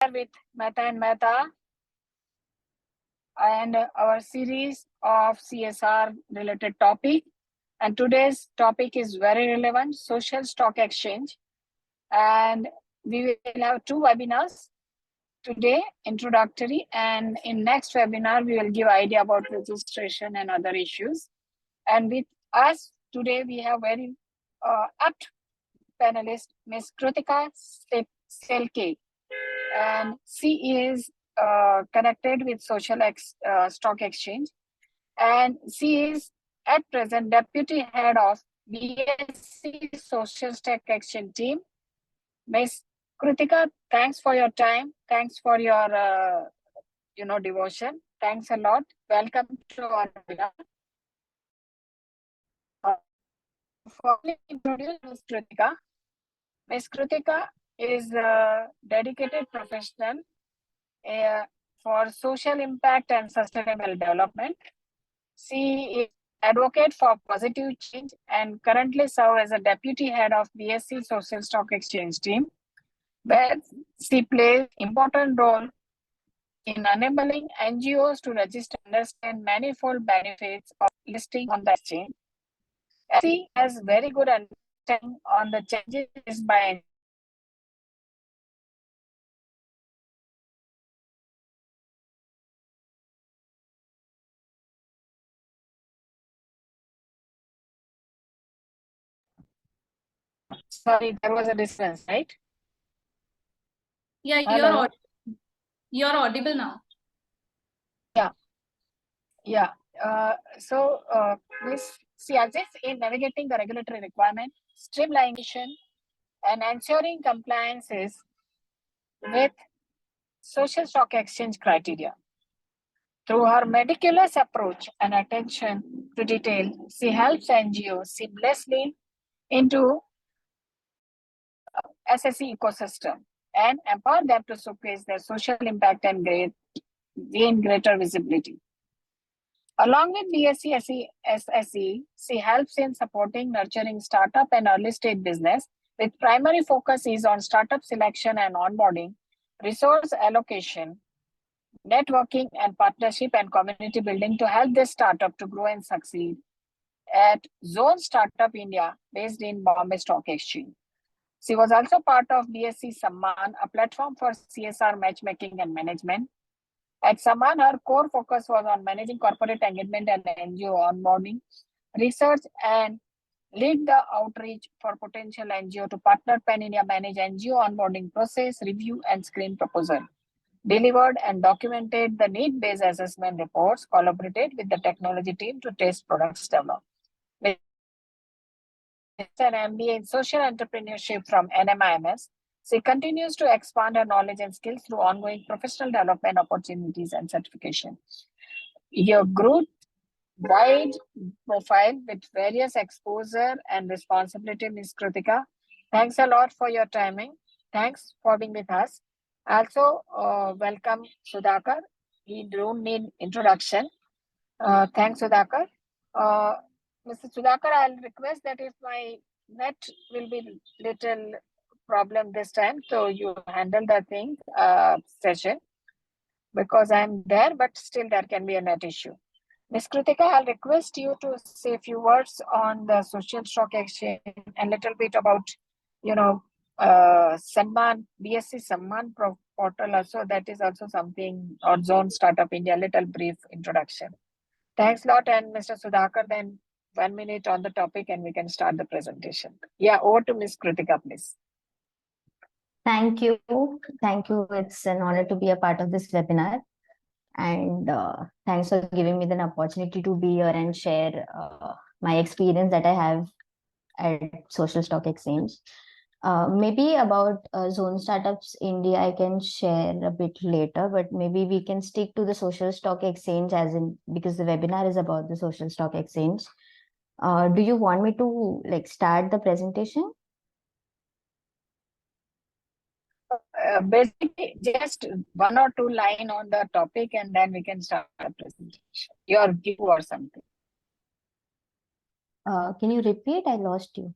with Mehta and Mehta and our series of CSR related topic. And today's topic is very relevant, social stock exchange. And we will have two webinars today, introductory, and in next webinar, we will give idea about registration and other issues. And with us today, we have very apt panelist, Ms. Krutika Shelke, and she is connected with stock exchange, and she is at present deputy head of BSC social stock exchange team. Ms. Krutika, thanks for your time. Thanks for your devotion. Thanks a lot. Welcome to our webinar. Formally introduce Ms. Krutika. Ms. Krutika is a dedicated professional for social impact and sustainable development. She is advocate for positive change and currently serves as a deputy head of BSC Social Stock Exchange team, where she plays important role in enabling NGOs to register and understand manifold benefits of listing on the exchange. She has very good understanding on the changes by sorry, there was a disturbance, right? Yeah, Hello? you're audible now. Yeah. Ms. Siazis in navigating the regulatory requirement, streamlining and ensuring compliances with social stock exchange criteria. Through her meticulous approach and attention to detail, she helps NGOs seamlessly into SSE ecosystem and empower them to showcase their social impact and gain greater visibility. Along with BSc SSE, she helps in supporting nurturing startup and early stage business with primary focus is on startup selection and onboarding, resource allocation, networking and partnership and community building to help this startup to grow and succeed at Zone Startup India based in Bombay Stock Exchange. She was also part of BSc Samman, a platform for CSR matchmaking and management. At Samman, her core focus was on managing corporate engagement and NGO onboarding, research, and lead the outreach for potential NGO to partner Pan India manage NGO onboarding process, review, and screen proposal. Delivered and documented the need-based assessment reports, collaborated with the technology team to test products developed. With an MBA in social entrepreneurship from NMIMS, she continues to expand her knowledge and skills through ongoing professional development opportunities and certification. Your growth wide profile with various exposure and responsibility, Ms. Krutika. Thanks a lot for your timing. Thanks for being with us. Also, welcome Sudhakar. He don't need introduction. Thanks, Sudhakar. Mr. Sudhakar, I'll request that if my net will be little problem this time, so you handle the thing session because I'm there, but still there can be a net issue. Ms. Krutika, I'll request you to say a few words on the social stock exchange and a little bit about, Samman, BSc Samman portal also, that is also something, or Zone Startup India, little brief introduction. Thanks a lot. And Mr. Sudhakar, then 1 minute on the topic and we can start the presentation. Yeah, over to Ms. Krutika, please. Thank you. Thank you. It's an honor to be a part of this webinar. And thanks for giving me the opportunity to be here and share my experience that I have at Social Stock Exchange. Maybe about Zone Startups India, I can share a bit later, but maybe we can stick to the Social Stock Exchange because the webinar is about the Social Stock Exchange. Do you want me to start the presentation? Basically, just 1 or 2 lines on the topic and then we can start the presentation. Your view or something. Can you repeat? I lost you.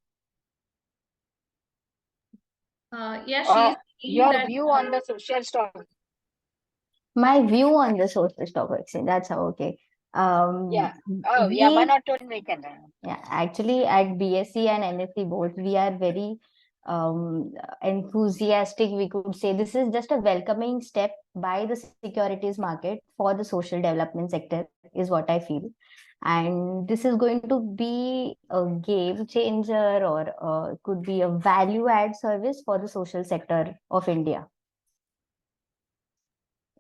Yeah, she's saying Your that view on the social stock. My view on the social stock exchange. That's how, okay. Yeah. Oh, yeah. We, 1 or 2 we can. yeah, actually at BSc and MSc both, we are very enthusiastic. We could say this is just a welcoming step by the securities market for the social development sector, is what I feel. And this is going to be a game changer, or could be a value add service for the social sector of India,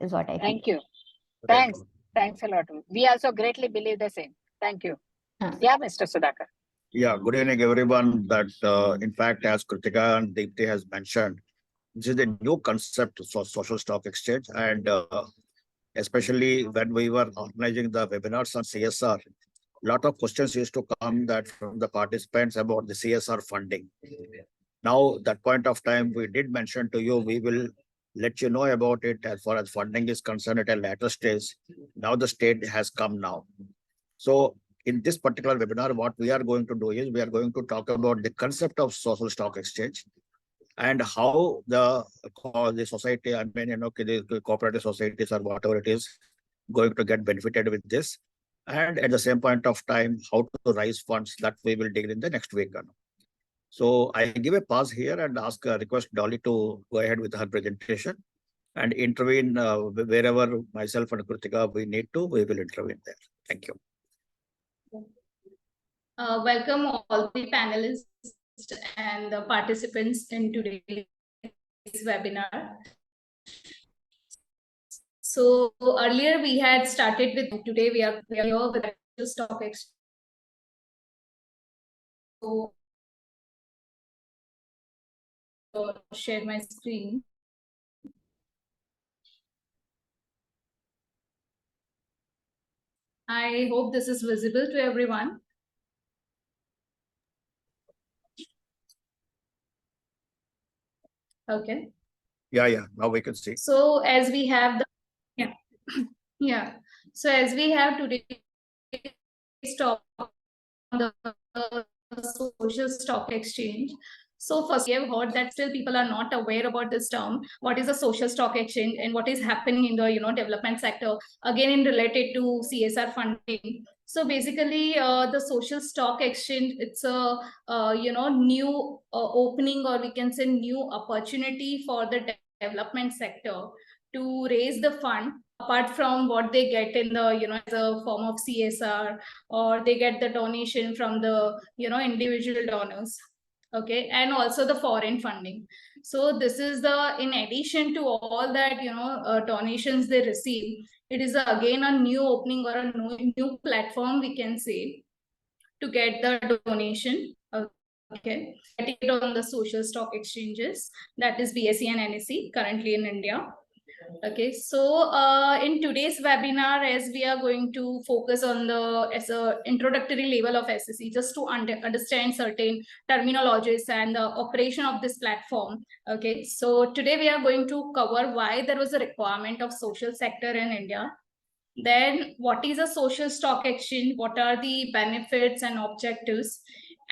is what I feel. Thank you. Very Thanks. good. Thanks a lot. We also greatly believe the same. Thank you. Huh. Yeah, Mr. Sudhakar. Yeah, good evening, everyone. That in fact, as Krutika and Dipti has mentioned, this is a new concept for social stock exchange, and especially when we were organizing the webinars on CSR, a lot of questions used to come that from the participants about the CSR funding. Now, that point of time, we did mention to you, we will let you know about it as far as funding is concerned at a later stage. Now the state has come now. So in this particular webinar, what we are going to do is we are going to talk about the concept of social stock exchange and how the society, I mean, the cooperative societies or whatever it is, going to get benefited with this. And at the same point of time, how to raise funds, that we will deal in the next week. So I give a pause here and request Dolly to go ahead with her presentation and intervene wherever myself and Krutika we need to, we will intervene there. Thank you. welcome all the panelists and the participants in today's webinar. So earlier we had started with, today we are here with the stock exchange. So share my screen. I hope this is visible to everyone. Okay. Yeah. Now we can see. So as we have the, yeah, yeah. So as we have today's talk on the social stock exchange. So first, we have heard that still people are not aware about this term. What is a social stock exchange and what is happening in the development sector? Again, in related to CSR funding. So basically, the social stock exchange, it's a new opening, or we can say new opportunity for the development sector to raise the fund apart from what they get in the as a form of CSR, or they get the donation from the individual donors, okay, and also the foreign funding. So this is the, in addition to all that donations they receive, it is again a new opening or a new platform, we can say, to get the donation. Okay, get it on the social stock exchanges, that is BSE and NSE currently in India. Okay, so in today's webinar, as we are going to focus on the as a introductory level of SSE, just to understand certain terminologies and the operation of this platform. Okay, so today we are going to cover why there was a requirement of social sector in India. Then what is a social stock exchange? What are the benefits and objectives?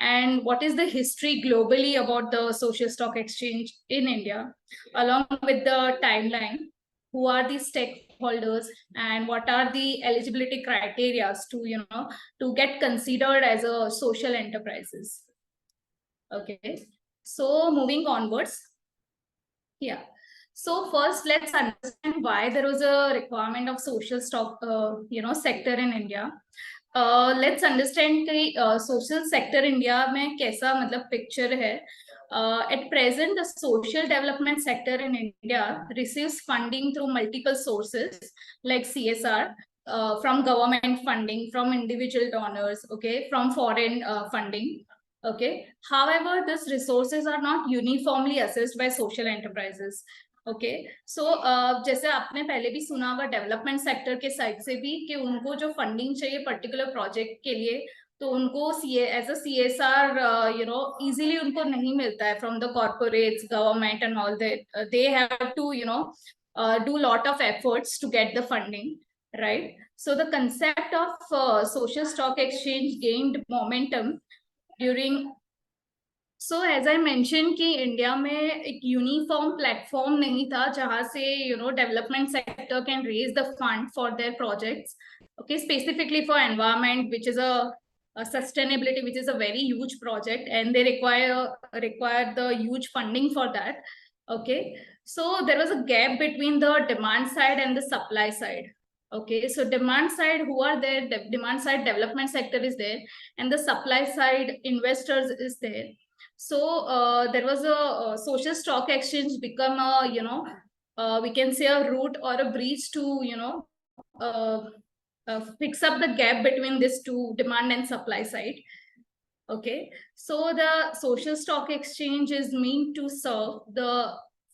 And what is the history globally about the social stock exchange in India, along with the timeline? Who are the stakeholders and what are the eligibility criteria to to get considered as a social enterprises? Okay, so moving onwards. Yeah. So first, let's understand why there was a requirement of social stock, sector in India. Let's understand कि social sector India में कैसा मतलब picture है. At present, the social development sector in India receives funding through multiple sources like CSR, from government funding, from individual donors, okay, from foreign funding. Okay. However, these resources are not uniformly assessed by social enterprises. Okay, so जैसे आपने पहले भी सुना होगा development sector के side से भी कि उनको जो फंडिंग चाहिए पर्टिकुलर प्रोजेक्ट के लिए, तो उनको एज अ CSR इजीली उनको नहीं मिलता है from the corporates, government and all that. They have to do lot of efforts to get the funding, right? So the concept of social stock exchange gained momentum during So as I mentioned कि India में एक uniform platform नहीं था जहां से development sector can raise the fund for their projects, okay, specifically for environment, which is a sustainability, which is a very huge project, and they require the huge funding for that. Okay, so there was a gap between the demand side and the supply side. Okay, so demand side, who are there? The demand side development sector is there, and the supply side investors is there. So there was a social stock exchange become a we can say a route or a breach to uh, fix up the gap between these two, demand and supply side. Okay, so the social stock exchange is meant to serve the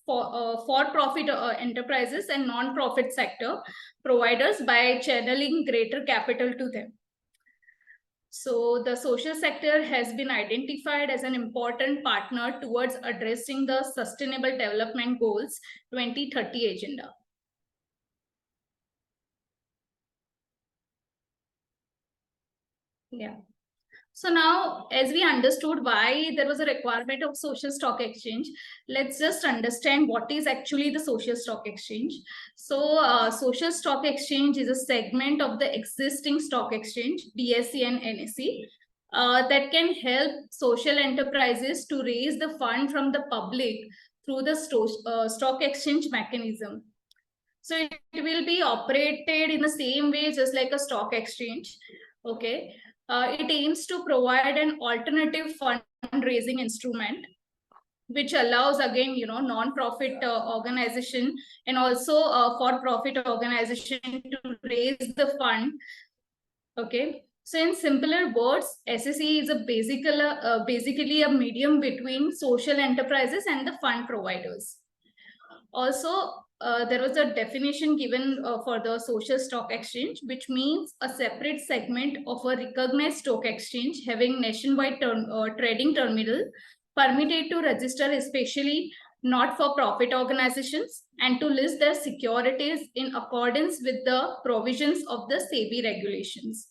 for-profit enterprises and non-profit sector providers by channeling greater capital to them. So the social sector has been identified as an important partner towards addressing the Sustainable Development Goals 2030 agenda. Yeah. So now, as we understood why there was a requirement of social stock exchange, let's just understand what is actually the social stock exchange. So social stock exchange is a segment of the existing stock exchange, BSE and NSE, that can help social enterprises to raise the fund from the public through the stock exchange mechanism. So it will be operated in the same way just like a stock exchange. Okay. It aims to provide an alternative fundraising instrument which allows, again, non-profit organization and also for-profit organization to raise the fund. Okay, so in simpler words, SSE is basically a medium between social enterprises and the fund providers. Also, there was a definition given for the social stock exchange, which means a separate segment of a recognized stock exchange having nationwide trading terminal permitted to register especially not-for-profit organizations and to list their securities in accordance with the provisions of the SEBI regulations.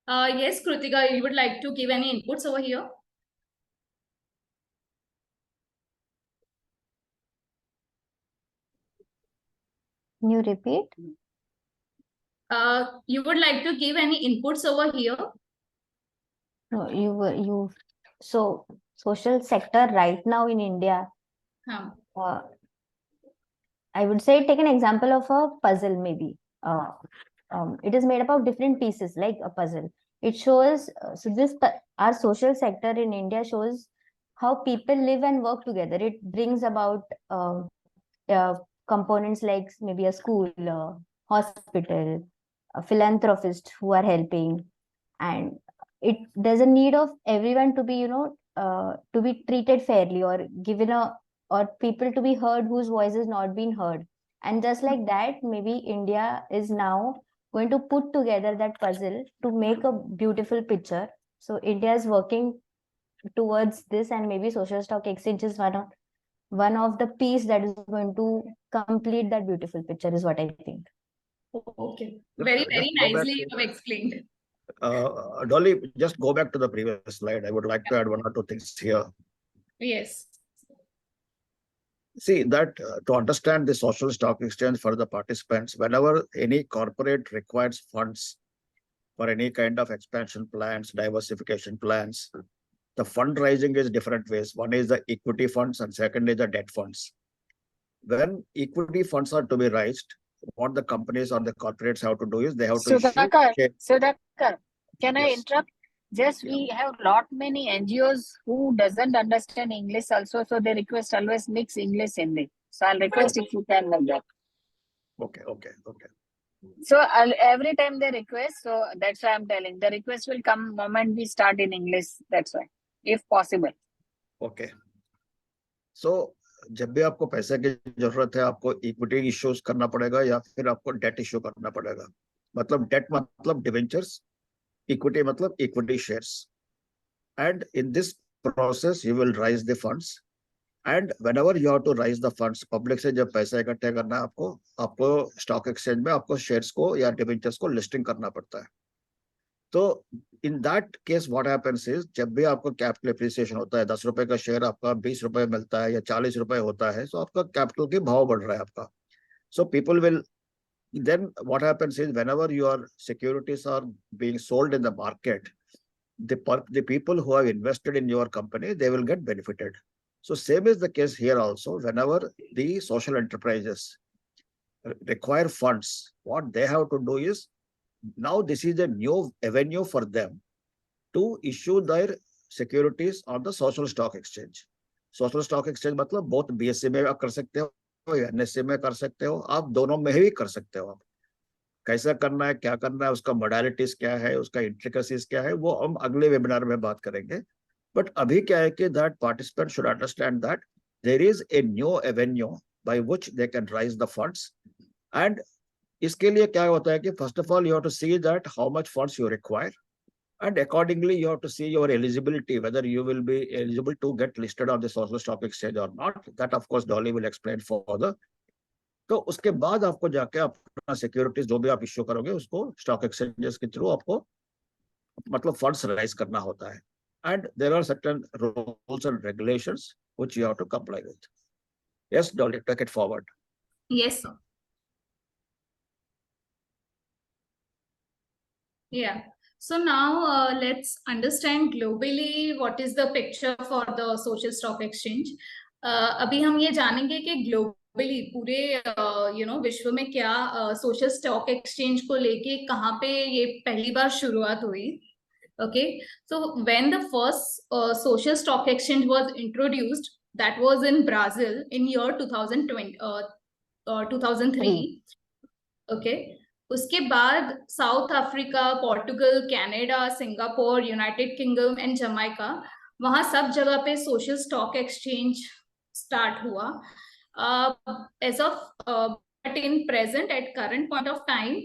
Yes, Krutika, you would like to give any inputs over here? Can you repeat? You would like to give any inputs over here? No, so social sector right now in India, I would say take an example of a puzzle maybe. It is made up of different pieces like a puzzle. It shows, our social sector in India shows how people live and work together. It brings about components like maybe a school, hospital, a philanthropist who are helping, and there's a need of everyone to be to be treated fairly or given or people to be heard whose voice is not being heard. And just like that, maybe India is now going to put together that puzzle to make a beautiful picture. So India is working towards this, and maybe social stock exchange is one of the piece that is going to complete that beautiful picture, is what I think. Okay, very nicely you have explained. Dolly, just go back to the previous slide. I would like to add one or two things here. Yes. See that to understand the social stock exchange for the participants, whenever any corporate requires funds for any kind of expansion plans, diversification plans, the fundraising is different ways. One is the equity funds and second is the debt funds. When equity funds are to be raised, what the companies or the corporates have to do is they have to Sudhakar, can I Yes. interrupt? Just we have lot many NGOs who doesn't understand English also, so they request always mix English Hindi. So I'll request if you can like that. Okay. So every time they request, so that's why I'm telling. The request will come moment we start in English. That's why, if possible. Okay. So जब भी आपको पैसे की जरूरत है, आपको equity issues करना पड़ेगा या फिर आपको डेट इश्यू करना पड़ेगा. मतलब डेट मतलब डिवेंचर्स, इक्विटी मतलब equity shares. And in this process you will raise the funds, and whenever you have to raise the funds, public से जब पैसा इकट्ठा करना है आपको स्टॉक एक्सचेंज में आपको शेयर्स को या डिवेंचर्स को लिस्टिंग करना पड़ता है. तो in that case what happens is, जब भी आपको कैपिटल एप्रिसिएशन होता है, 10 रुपए का शेयर आपका 20 रुपए मिलता है या 40 रुपए होता है, तो आपका कैपिटल के भाव बढ़ रहा है आपका. So people will, then what happens is, whenever your securities are being sold in the market, the people who have invested in your company, they will get benefited. So same is the case here also. Whenever the social enterprises require funds, what they have to do is, now this is a new avenue for them to issue their securities on the social stock exchange. Social stock exchange मतलब both BSE में आप कर सकते हो, NSE में कर सकते हो, आप दोनों में ही कर सकते हो. आप कैसा करना है, क्या करना है, उसका मोडालिटीज क्या है, उसका इंट्रिकसीज क्या है, वो हम अगले वेबिनार में बात करेंगे. बट अभी क्या है कि that participant should understand that there is a new avenue by which they can raise the funds. And इसके लिए क्या होता है कि first of all you have to see that how much funds you require, and accordingly you have to see your eligibility, whether you will be eligible to get listed on the social stock exchange or not. That of course Dolly will explain further. तो उसके बाद आपको जाके अपना securities जो भी आप issue करोगे उसको स्टॉक एक्सचेंजेस के थ्रू आपको मतलब फंड्स राइज करना होता है. And there are certain rules and regulations which you have to comply with. Yes Dolly, take it forward. Yes, sir. Yeah. So now let's understand globally what is the picture for the social stock exchange. अभी हम ये जानेंगे कि globally पूरे विश्व में क्या social stock exchange को लेके कहाँ पे ये पहली बार शुरुआत हुई. Okay, so when the first social stock exchange was introduced, that was in Brazil in year 2003. Okay. उसके बाद South Africa, Portugal, Canada, Singapore, United Kingdom and Jamaica, वहां सब जगह पे सोशल स्टॉक एक्सचेंज स्टार्ट हुआ. As of but in present at current point of time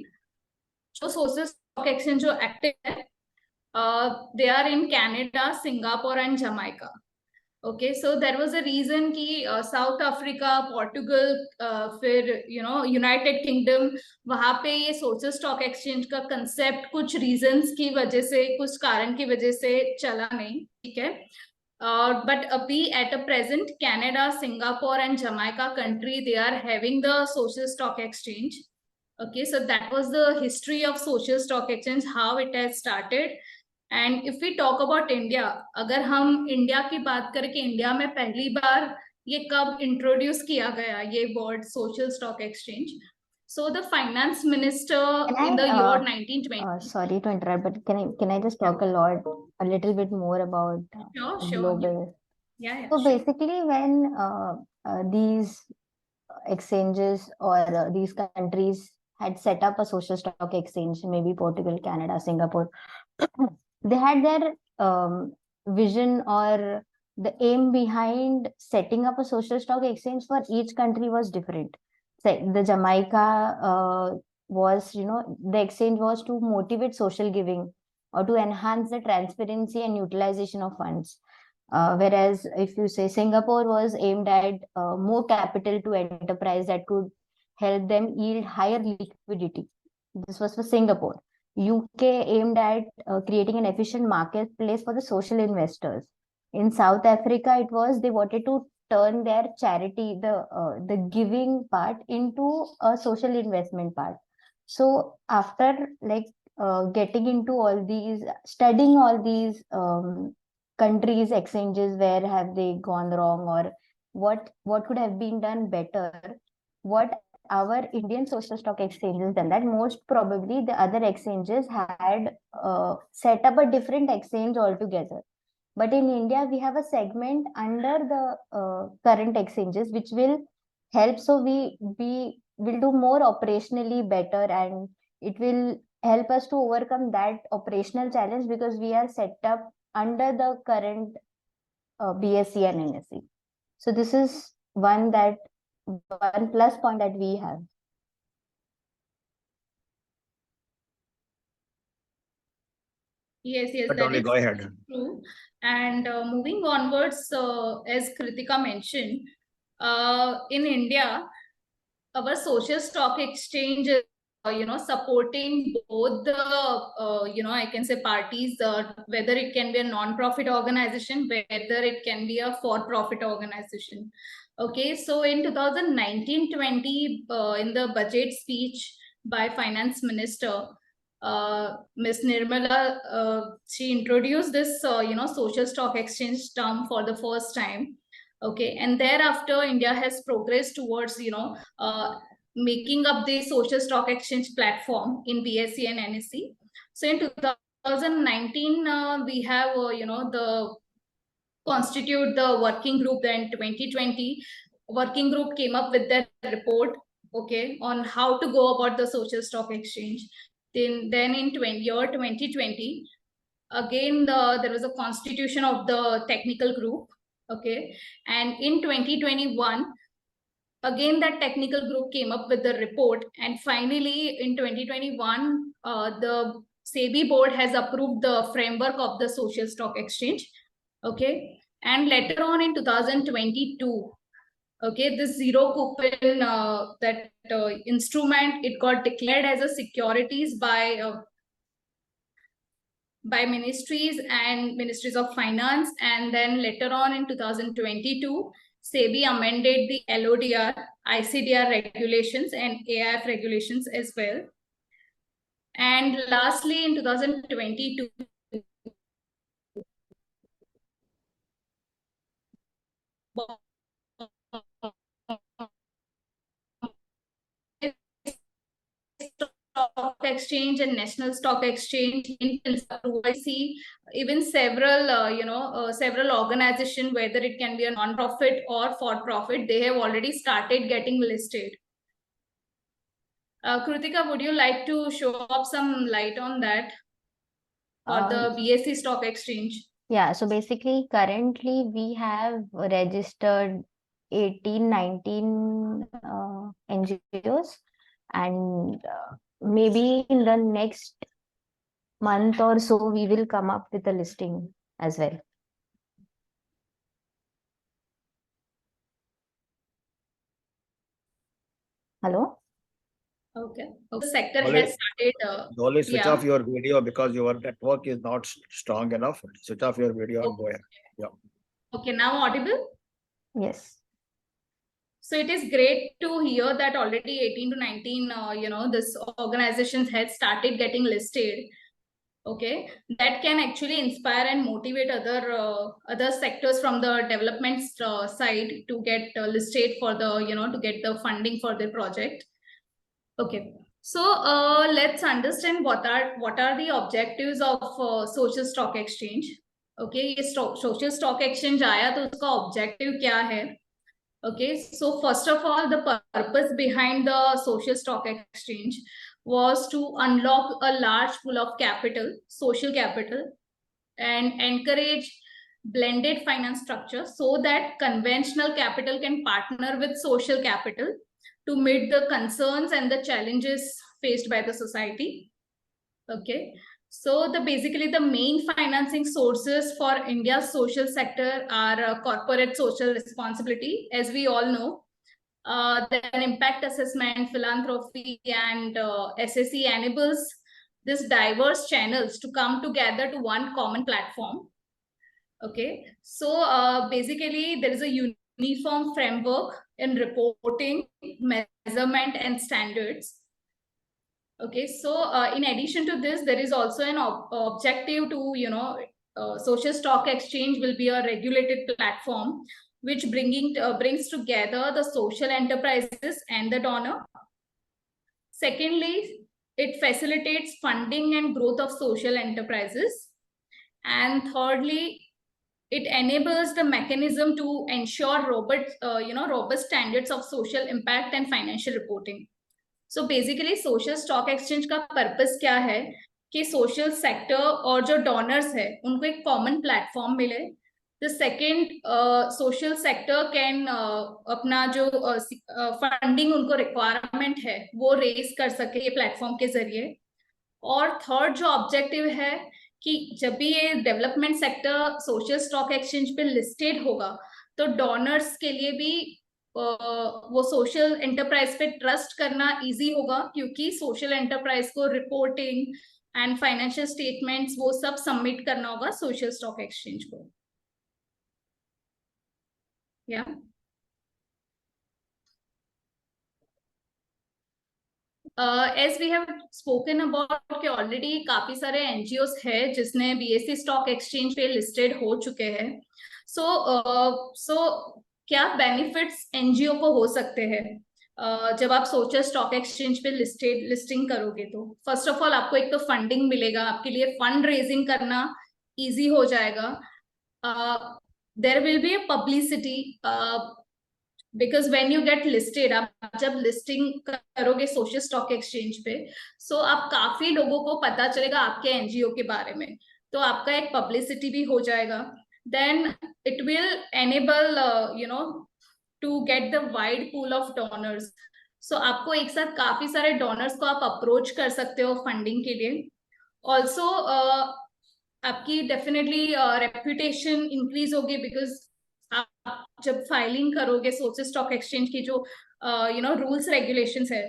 जो social stock exchange जो active है they are in Canada, Singapore and Jamaica. Okay, so there was a reason कि South Africa, Portugal, फिर United Kingdom, वहां पे ये social stock exchange का concept कुछ रीजंस की वजह से, कुछ कारण की वजह से चला नहीं. ठीक है. बट अभी at a present Canada, Singapore and Jamaica country, they are having the social stock exchange. Okay, so that was the history of social stock exchange, how it has started. And if we talk about India, अगर हम India की बात करें कि India में पहली बार ये कब इंट्रोड्यूस किया गया ये word social stock exchange. So the finance minister in the year 1920. Sorry to interrupt, but can I just talk a little bit more about global? Yeah, So sure. basically, when these exchanges or these countries had set up a social stock exchange, maybe Portugal, Canada, Singapore, they had their vision or the aim behind setting up a social stock exchange for each country was different. So the Jamaica was, the exchange was to motivate social giving or to enhance the transparency and utilization of funds. Whereas if you say Singapore was aimed at more capital to enterprise that could help them yield higher liquidity. This was for Singapore. UK aimed at creating an efficient marketplace for the social investors. In South Africa, it was they wanted to turn their charity, the giving part, into a social investment part. So after getting into all these, studying all these countries' exchanges, where have they gone wrong or what could have been done better, what our Indian social stock exchanges done, that most probably the other exchanges had set up a different exchange altogether. But in India, we have a segment under the current exchanges, which will help. So we will do more operationally better, and it will help us to overcome that operational challenge because we are set up under the current BSE and NSE. So this is one plus point that we have. Yes, But that only is go ahead. true. And moving onwards, as Krutika mentioned, in India, our social stock exchange supporting both the I can say parties, whether it can be a non-profit organization, whether it can be a for-profit organization. Okay, so in 2019-20 in the budget speech by Finance Minister Ms. Nirmala, she introduced this social stock exchange term for the first time. Okay, and thereafter India has progressed towards making up the social stock exchange platform in BSE and NSE. So in 2019 we have the constitute the working group. Then 2020 working group came up with their report, okay, on how to go about the social stock exchange. Then in 2020 again there was a constitution of the technical group, okay, and in 2021 again that technical group came up with the report, and finally in 2021 the SEBI board has approved the framework of the social stock exchange, okay, and later on in 2022, okay, this zero coupon that instrument, it got declared as a securities by ministries and ministries of finance. And then later on in 2022 SEBI amended the LODR, ICDR regulations and AIF regulations as well. And lastly in 2022 stock exchange and national stock exchange in see even several several organizations, whether it can be a non-profit or for-profit, they have already started getting listed. Krutika, would you like to show up some light on that, or the BSE stock exchange? Yeah, so basically currently we have registered 18-19 NGOs, and maybe in the next month or so we will come up with a listing as well. Hello? Okay. The sector Dolly, has started. Dolly, switch yeah. off your video because your network is not strong enough. Switch off your video and go ahead. Yeah. Okay, now audible? Yes. So it is great to hear that already 18 to 19, this organizations had started getting listed. Okay, that can actually inspire and motivate other sectors from the development side to get listed for the to get the funding for the project. Okay, so let's understand what are the objectives of social stock exchange. Okay, ये social stock exchange आया तो उसका objective क्या है? Okay, so first of all, the purpose behind the social stock exchange was to unlock a large pool of capital, social capital, and encourage blended finance structure so that conventional capital can partner with social capital to meet the concerns and the challenges faced by the society. Okay. So basically the main financing sources for India's social sector are corporate social responsibility, as we all know. Then impact assessment, philanthropy, and SSE enables these diverse channels to come together to one common platform. Okay, so basically there is a uniform framework in reporting, measurement, and standards. Okay, so in addition to this, there is also an objective to, social stock exchange will be a regulated platform which brings together the social enterprises and the donor. Secondly, it facilitates funding and growth of social enterprises. And thirdly, it enables the mechanism to ensure robust standards of social impact and financial reporting. So basically social stock exchange का purpose क्या है कि social sector और जो donors है उनको एक common platform मिले. The second, social sector can अपना जो funding उनको requirement है वो raise कर सके ये platform के जरिए. और third जो objective है कि जब भी ये development sector social stock exchange पे listed होगा तो donors के लिए भी वो सोशल एंटरप्राइज पे ट्रस्ट करना इजी होगा, क्योंकि सोशल एंटरप्राइज को रिपोर्टिंग एंड फाइनेंशियल स्टेटमेंट्स वो सब सबमिट करना होगा सोशल स्टॉक एक्सचेंज को. या as we have spoken about कि ऑलरेडी काफी सारे एनजीओस है जिसने बीएससी स्टॉक एक्सचेंज पे लिस्टेड हो चुके हैं. सो क्या बेनिफिट्स एनजीओ को हो सकते हैं जब आप सोचो स्टॉक एक्सचेंज पे लिस्टिंग करोगे? तो फर्स्ट ऑफ ऑल आपको एक तो फंडिंग मिलेगा, आपके लिए फंड रेजिंग करना इजी हो जाएगा. There will be a publicity, because when you get listed, आप जब लिस्टिंग करोगे सोशल स्टॉक एक्सचेंज पे, सो आप काफी लोगों को पता चलेगा आपके एनजीओ के बारे में, तो आपका एक पब्लिसिटी भी हो जाएगा. Then it will enable to get the wide pool of donors. So आपको एक साथ काफी सारे डोनर्स को आप अप्रोच कर सकते हो फंडिंग के लिए. ऑल्सो आपकी डेफिनेटली रेप्यूटेशन इंक्रीज होगी, बिकॉज आप जब फाइलिंग करोगे सोशल स्टॉक एक्सचेंज की जो रूल्स रेगुलेशंस है,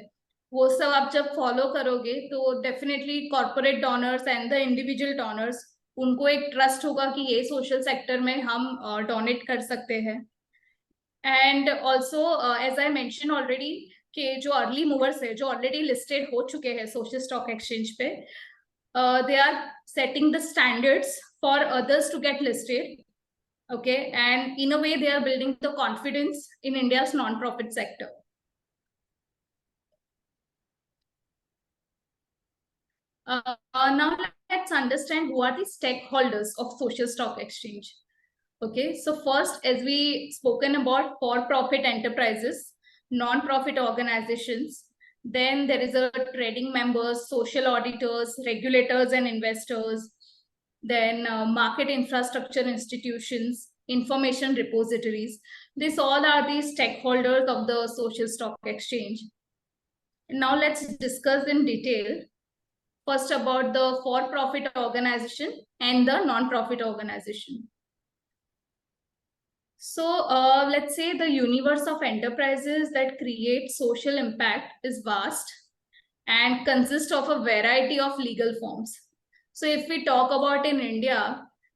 वो सब आप जब फॉलो करोगे, तो definitely corporate donors and the individual donors, उनको एक ट्रस्ट होगा कि ये सोशल सेक्टर में हम डोनेट कर सकते हैं. And also as I mention already कि जो अर्ली मूवर्स है, जो ऑलरेडी लिस्टेड हो चुके हैं सोशल स्टॉक एक्सचेंज पे, they are setting the standards for others to get listed. Okay, and in a way they are building the confidence in India's non-profit sector. Now let's understand who are the stakeholders of social stock exchange. Okay, so first, as we spoken about for-profit enterprises, non-profit organizations, then there is a trading members, social auditors, regulators and investors, then market infrastructure institutions, information repositories. These all are the stakeholders of the social stock exchange. Now let's discuss in detail first about the for-profit organization and the non-profit organization. So let's say the universe of enterprises that create social impact is vast and consists of a variety of legal forms. So if we talk about in India,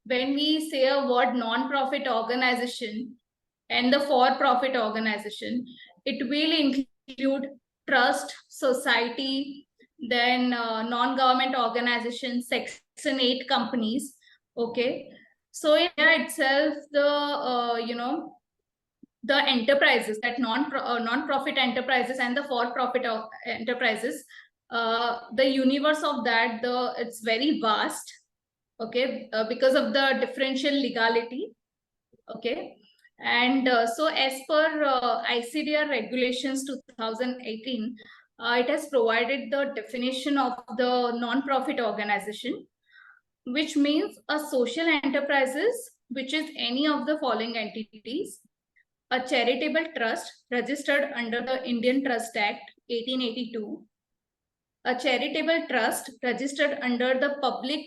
when we say a word non-profit organization and the for-profit organization, it will include trust, society, then non-government organizations, Section 8 companies. Okay, so in India itself, the enterprises, that non-profit enterprises and the for-profit enterprises, the universe of that, it's very vast. Okay, because of the differential legality. Okay, and so as per ICDR regulations 2018, it has provided the definition of the non-profit organization, which means a social enterprises which is any of the following entities: a charitable trust registered under the Indian Trust Act 1882, a charitable trust registered under the Public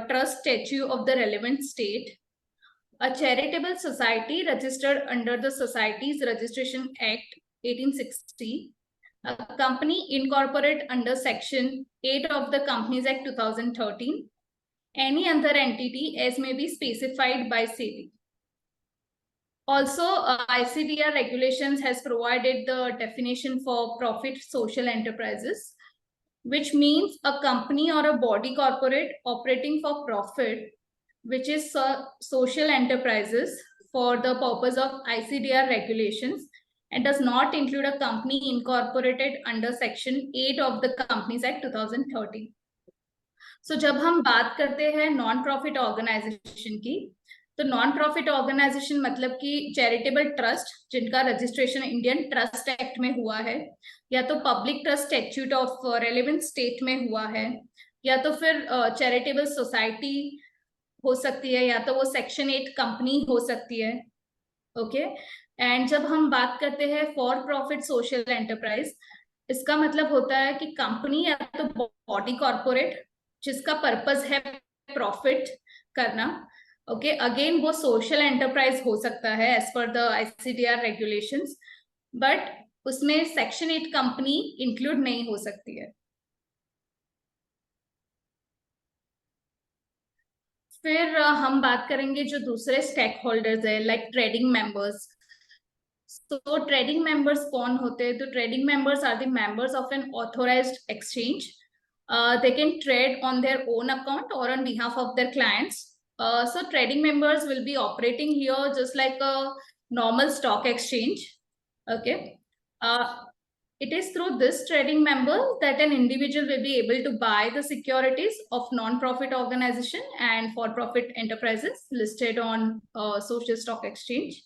Trust Statute of the relevant state, a charitable society registered under the Societies Registration Act 1860, a company incorporated under Section 8 of the Companies Act 2013, any other entity as may be specified by SEBI. Also, ICDR regulations has provided the definition for profit social enterprises, which means a company or a body corporate operating for profit, which is social enterprises for the purpose of ICDR regulations, and does not include a company incorporated under Section 8 of the Companies Act 2013. So जब हम बात करते हैं non profit organisation की, तो non profit organisation मतलब कि charitable trust जिनका रजिस्ट्रेशन इंडियन ट्रस्ट एक्ट में हुआ है, या तो public trust statute of relevant state में हुआ है, या तो फिर चैरिटेबल सोसाइटी हो सकती है, या तो वो सेक्शन 8 कंपनी हो सकती है. ओके, एंड जब हम बात करते हैं फॉर प्रॉफिट सोशल एंटरप्राइज, इसका मतलब होता है कि कंपनी या तो बॉडी कॉर्पोरेट जिसका पर्पस है प्रॉफिट करना. ओके, अगेन वो सोशल एंटरप्राइज हो सकता है as per the ICDR regulations, but उसमें सेक्शन 8 कंपनी इंक्लूड नहीं हो सकती है। फिर हम बात करेंगे जो दूसरे स्टेक होल्डर्स है, लाइक ट्रेडिंग मेंबर्स। तो ट्रेडिंग मेंबर्स कौन होते हैं? तो trading members are the members of an authorised exchange. They can trade on their own account or on behalf of their clients. So trading members will be operating here just like a normal stock exchange. Okay. It is through this trading member that an individual will be able to buy the securities of non-profit organization and for-profit enterprises listed on social stock exchange.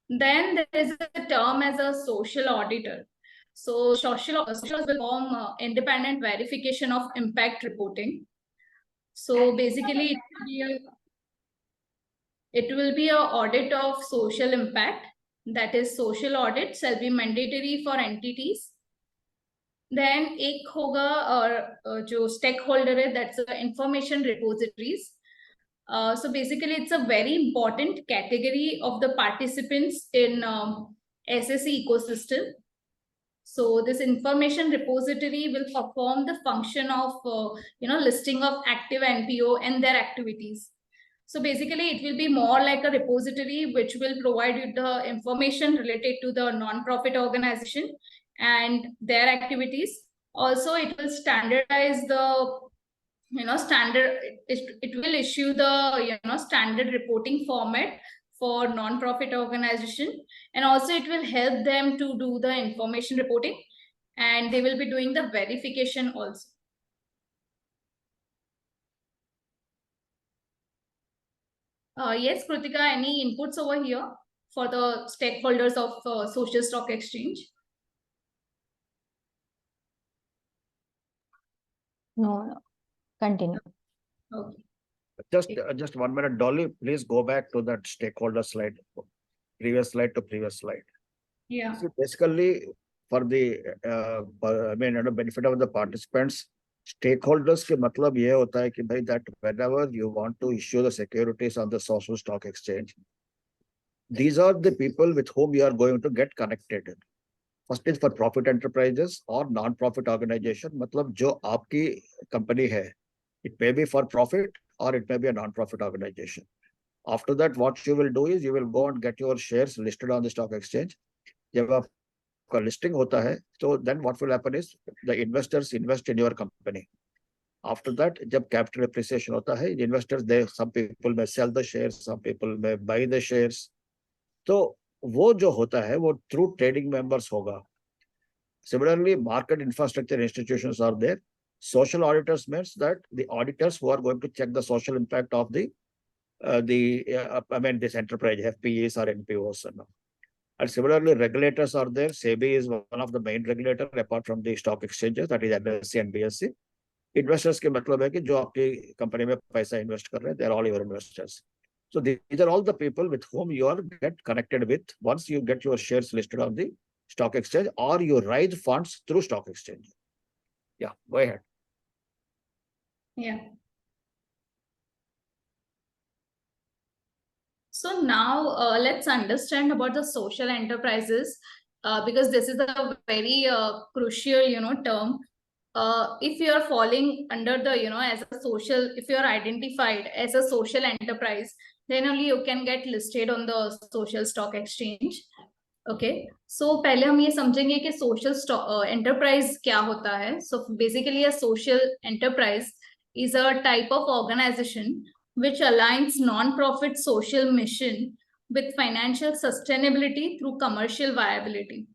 Then there is a term as a social auditor. So social auditors will form independent verification of impact reporting. So basically it will be a audit of social impact. That is, social audit shall be mandatory for entities. Then एक होगा और जो stakeholder है, that's the information repositories. So basically it's a very important category of the participants in SSE ecosystem. So this information repository will perform the function of listing of active NPO and their activities. So basically it will be more like a repository which will provide you the information related to the non-profit organization and their activities. Also it will standardize the it will issue the standard reporting format for non-profit organization, and also it will help them to do the information reporting, and they will be doing the verification also. Yes, Krutika, any inputs over here for the stakeholders of social stock exchange? No, continue. Okay. Just 1 minute, Dolly, please go back to that stakeholder slide, previous slide to previous slide. Yeah. So basically, for the benefit of the participants, stakeholders के मतलब ये होता है कि भाई that whenever you want to issue the securities on the social stock exchange, these are the people with whom you are going to get connected. First is for profit enterprises or non-profit organization, मतलब जो आपकी company है, it may be for profit or it may be a non-profit organization. After that, what you will do is you will go and get your shares listed on the stock exchange. जब आपका listing होता है, so then what will happen is the investors invest in your company. After that, जब capital appreciation होता है, investors, some people may sell the shares, some people may buy the shares. तो वो जो होता है वो through trading members होगा. Similarly, market infrastructure institutions are there. Social auditors means that the auditors who are going to check the social impact of this enterprise, FPEs or NPOs. And similarly, regulators are there. SEBI is one of the main regulators apart from the stock exchanges, that is NSE and BSE. Investors के मतलब है कि जो आपकी company में पैसा invest कर रहे हैं, they are all your investors. So these are all the people with whom you are get connected with once you get your shares listed on the stock exchange or you raise funds through stock exchange. Yeah, go ahead. Yeah. So now let's understand about the social enterprises because this is a very crucial term. If you are falling under the as a social, if you are identified as a social enterprise, then only you can get listed on the social stock exchange. Okay, so पहले हम ये समझेंगे कि social enterprise क्या होता है. So basically a social enterprise is a type of organization which aligns non-profit social mission with financial sustainability through commercial viability.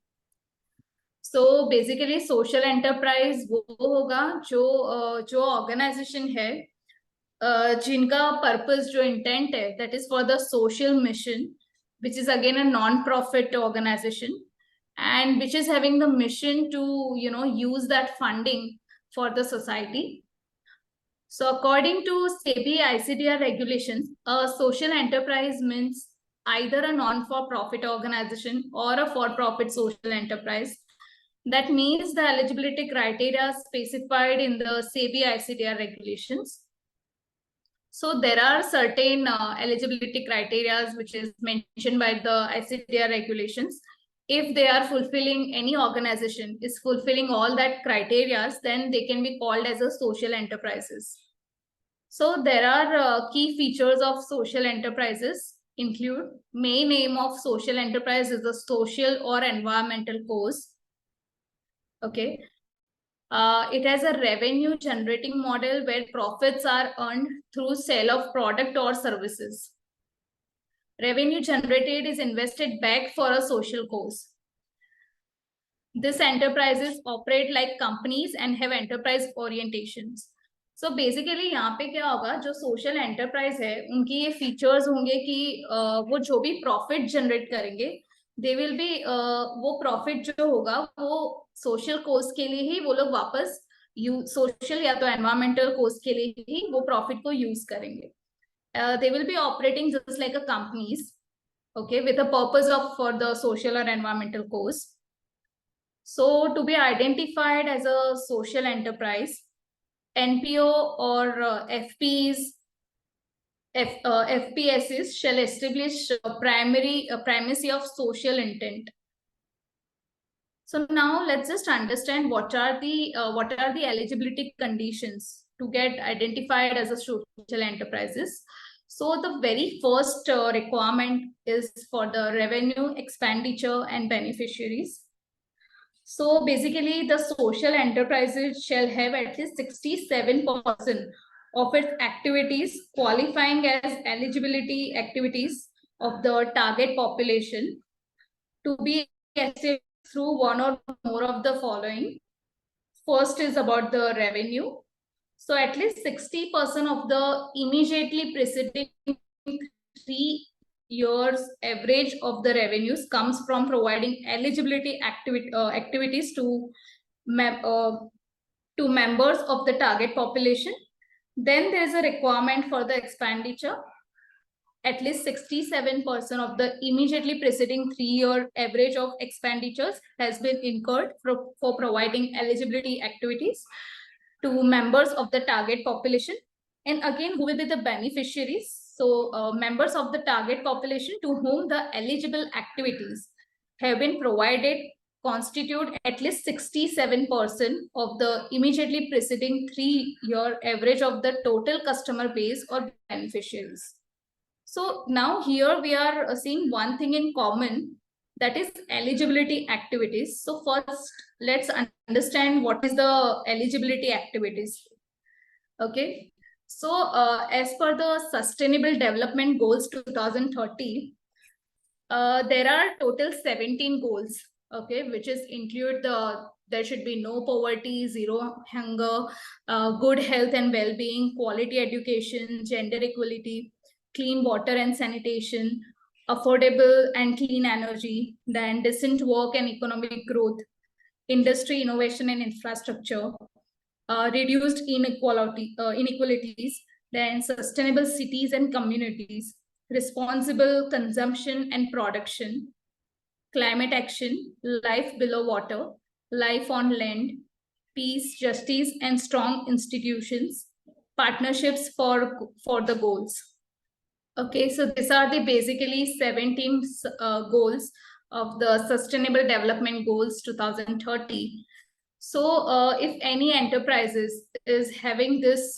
So basically social enterprise वो होगा जो organization है जिनका purpose जो intent है, that is for the social mission, which is again a non-profit organization and which is having the mission to use that funding for the society. So according to SEBI ICDR regulations, a social enterprise means either a non-for-profit organization or a for-profit social enterprise. That means the eligibility criteria specified in the SEBI ICDR regulations. So there are certain eligibility criteria which is mentioned by the ICDR regulations. if they are fulfilling, any organization is fulfilling all that criteria, then they can be called as a social enterprises. So there are key features of social enterprises include: main aim of social enterprise is a social or environmental cause. Okay. It has a revenue generating model where profits are earned through sale of product or services. Revenue generated is invested back for a social cause. These enterprises operate like companies and have enterprise orientations. So basically यहाँ पे क्या होगा, जो social enterprise है उनकी ये features होंगे कि वो जो भी profit generate करेंगे, they will be वो profit जो होगा वो social cause के लिए ही वो लोग वापस social या तो environmental cause के लिए ही वो profit को use करेंगे. They will be operating just like a companies, okay, with a purpose of for the social or environmental cause. So to be identified as a social enterprise, NPO or FPSs shall establish primacy of social intent. So now let's just understand what are the eligibility conditions to get identified as a social enterprises. So the very first requirement is for the revenue, expenditure, and beneficiaries. So basically, the social enterprises shall have at least 67% of its activities qualifying as eligibility activities of the target population to be assessed through one or more of the following. First is about the revenue. So at least 60% of the immediately preceding 3 years average of the revenues comes from providing eligibility activities to members of the target population. Then there is a requirement for the expenditure. At least 67% of the immediately preceding 3-year average of expenditures has been incurred for providing eligibility activities to members of the target population. And again, who will be the beneficiaries? So members of the target population to whom the eligible activities have been provided constitute at least 67% of the immediately preceding 3-year average of the total customer base or beneficiaries. So now here we are seeing one thing in common, that is eligibility activities. So first, let's understand what is the eligibility activities. Okay. So as per the Sustainable Development Goals 2030, there are total 17 goals, okay, which is include there should be no poverty, zero hunger, good health and well-being, quality education, gender equality, clean water and sanitation, affordable and clean energy, then decent work and economic growth, industry, innovation and infrastructure, reduced inequalities, then sustainable cities and communities, responsible consumption and production, climate action, life below water, life on land, peace, justice, and strong institutions, partnerships for the goals. Okay, so these are the basically 17 goals of the Sustainable Development Goals 2030. So if any enterprises is having this,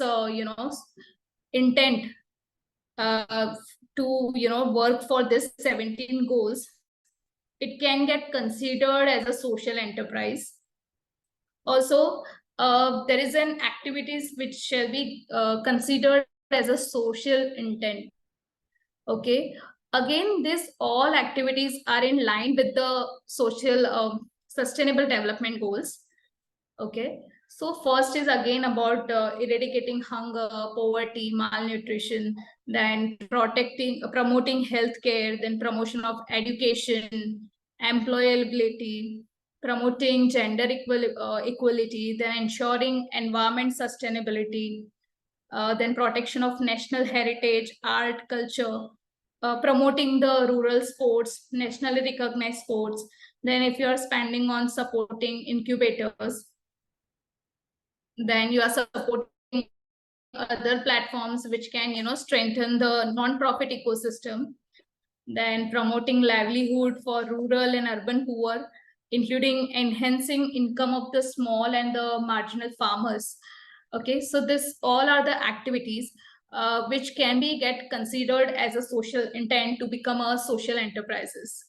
intent to, work for this 17 goals, it can get considered as a social enterprise. Also, there is an activities which shall be considered as a social intent. Okay. Again, these all activities are in line with the social sustainable development goals. Okay. So first is again about eradicating hunger, poverty, malnutrition, then promoting healthcare, then promotion of education, employability, promoting gender equality, then ensuring environment sustainability, then protection of national heritage, art, culture, promoting the rural sports, nationally recognized sports. Then if you are spending on supporting incubators, then you are supporting other platforms which can, strengthen the non-profit ecosystem. then promoting livelihood for rural and urban poor, including enhancing income of the small and the marginal farmers. Okay, so this all are the activities which can be get considered as a social intent to become a social enterprises.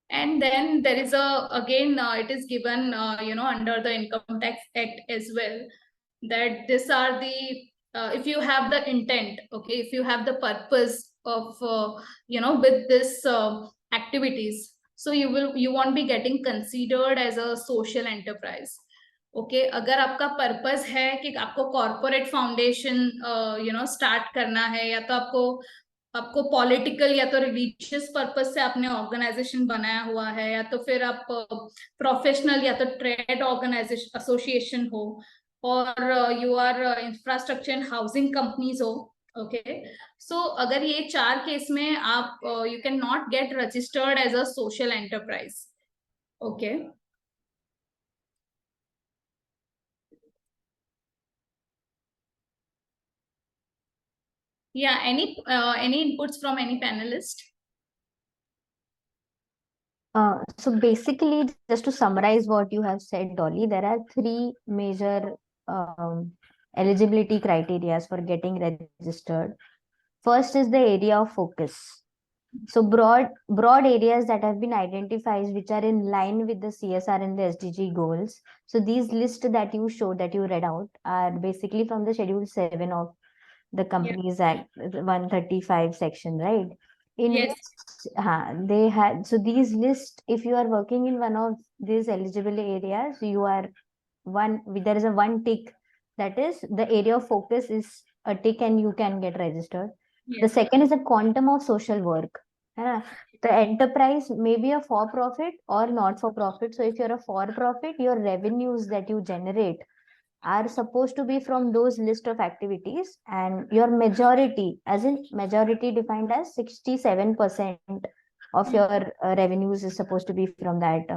And then there is again it is given under the Income Tax Act as well, that these are the if you have the intent, okay, if you have the purpose of with this activities, so you won't be getting considered as a social enterprise. Okay, अगर आपका purpose है कि आपको corporate foundation start करना है, या तो आपको पॉलिटिकल या तो रिलीजियस पर्पस से आपने ऑर्गेनाइजेशन बनाया हुआ है, या तो फिर आप प्रोफेशनल या तो ट्रेड ऑर्गेनाइजेशन एसोसिएशन हो, और you are infrastructure and housing companies हो. ओके, सो अगर ये 4 केस में आप you cannot get registered as a social enterprise. Okay, yeah, any inputs from any panelist? So basically, just to summarize what you have said, Dolly, there are 3 major eligibility criteria for getting registered. First is the area of focus. So broad areas that have been identified, which are in line with the CSR and the SDG goals. So these lists that you showed, that you read out, are basically from the Schedule 7 of the Companies Act 135 section, right? In Yes. which, they had, so these lists, if you are working in one of these eligible areas, you are there is a 1 tick, that is the area of focus is a tick and you can get registered. The Yes. second is the quantum of social work. The enterprise may be a for-profit or not for-profit. So if you're a for-profit, your revenues that you generate are supposed to be from those list of activities, and your majority, as in majority defined as 67% of your revenues is supposed to be from that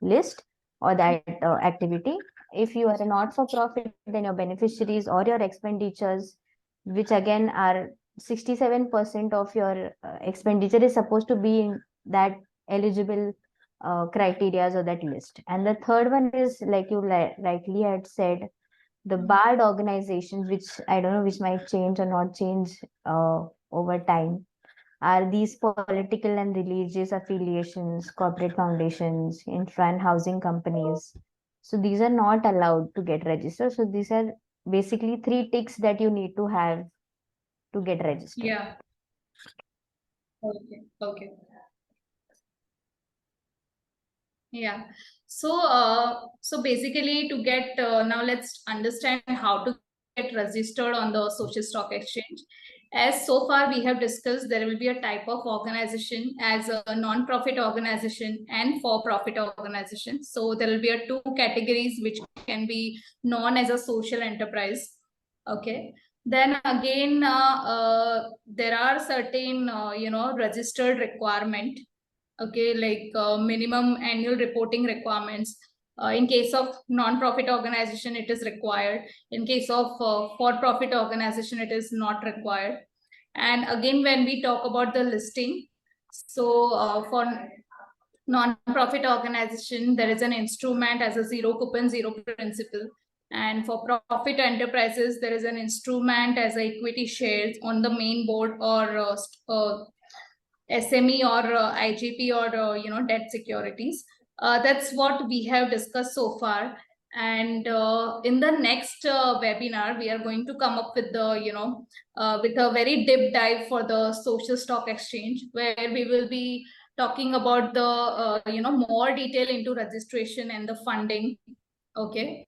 list or that activity. If you are a not-for-profit, then your beneficiaries or your expenditures, which again are 67% of your expenditure, is supposed to be in that eligible criteria or that list. And the third one is, like you rightly had said, the barred organizations, which I don't know, which might change or not change over time, are these political and religious affiliations, corporate foundations, infra and housing companies. So these are not allowed to get registered. So these are basically 3 ticks that you need to have to get registered. Yeah. Okay. Okay. Yeah. So basically, to get now, let's understand how to get registered on the social stock exchange. As so far we have discussed, there will be a type of organization as a non-profit organization and for-profit organization. So there will be a 2 categories which can be known as a social enterprise. Okay. Then again, there are certain registered requirement. Okay, like minimum annual reporting requirements. In case of non-profit organization, it is required. In case of for-profit organization, it is not required. And again, when we talk about the listing, so for non-profit organization, there is an instrument as a zero coupon, zero principal. And for profit enterprises, there is an instrument as a equity shares on the main board, or SME, or IGP, or debt securities. That's what we have discussed so far. And in the next webinar, we are going to come up with the with a very deep dive for the social stock exchange, where we will be talking about the more detail into registration and the funding. Okay.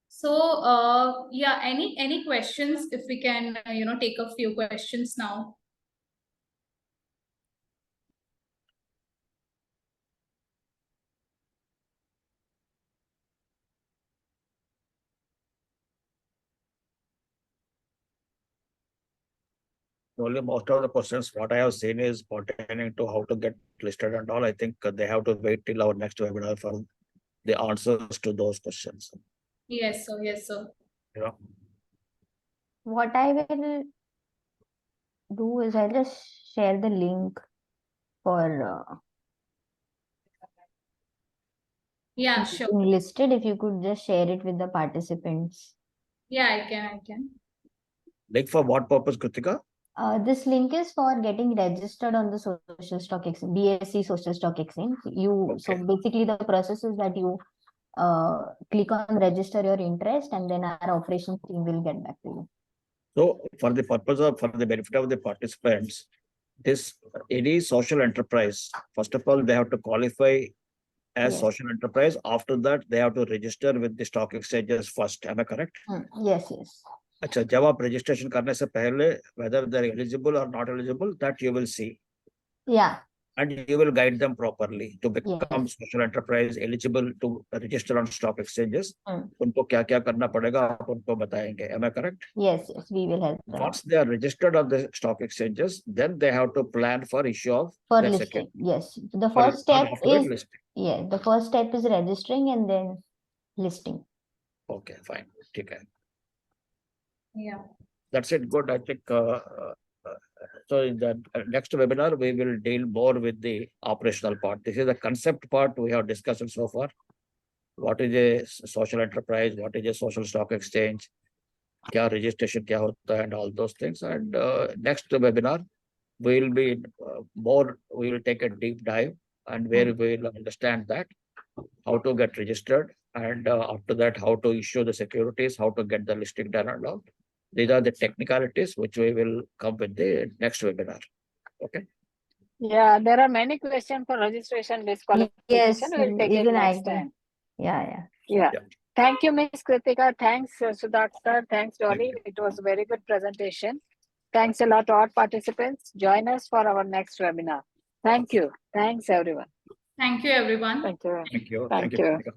So yeah, any questions? If we can take a few questions now. Only most of the questions what I have seen is pertaining to how to get listed and all. I think they have to wait till our next webinar for the answers to those questions. Yes, sir. Yes, sir. Yeah. What I will do is I'll just share the link for Yeah, sure. being listed. If you could just share it with the participants. Yeah, I can. Like for what purpose, Krutika? This link is for getting registered on the social stock exchange, BSE social stock exchange. So Okay. basically the process is that you click on register your interest, and then our operations team will get back to you. So for the benefit of the participants, this any social enterprise, first of all, they have to qualify as Yes. social enterprise. After that, they have to register with the stock exchanges first. Am I correct? Yes. अच्छा, जब आप registration करने से पहले whether they're eligible or not eligible, that you will see. Yeah. And you will guide them properly to become Yes. social enterprise eligible to register on stock exchanges. Hmm. उनको क्या क्या करना पड़ेगा आप उनको बताएंगे. Am I correct? Yes, we will help them Once they are registered on the stock exchanges, then they have to plan for issue of for their listing. security. Yes, the For- first step and after is that, listing. the first step is registering and then listing. Okay, fine. ठीक है. Yeah. That's it. Good. I think so. In the next webinar, we will deal more with the operational part. This is the concept part we have discussed so far. What is a social enterprise? What is a social stock exchange? क्या registration क्या होता है and all those things. And next webinar, we will be more. We will take a deep dive and where we will understand that how to get registered, and after that how to issue the securities, how to get the listing done and all. These are the technicalities which we will come with the next webinar. Okay. Yeah, there are many questions for registration disqualification. Yes, We'll take it even I next can. time. Yeah. Yeah. Yeah. Thank you, Ms. Kritika. Thanks, Sudhakar. Thanks, Dolly. you. It was a very good presentation. Thanks a lot to all participants. Join us for our next webinar. Thank you. Thanks, everyone. Thank you, everyone. Thank you. Thank you. Thank Thank you. you. Krutika.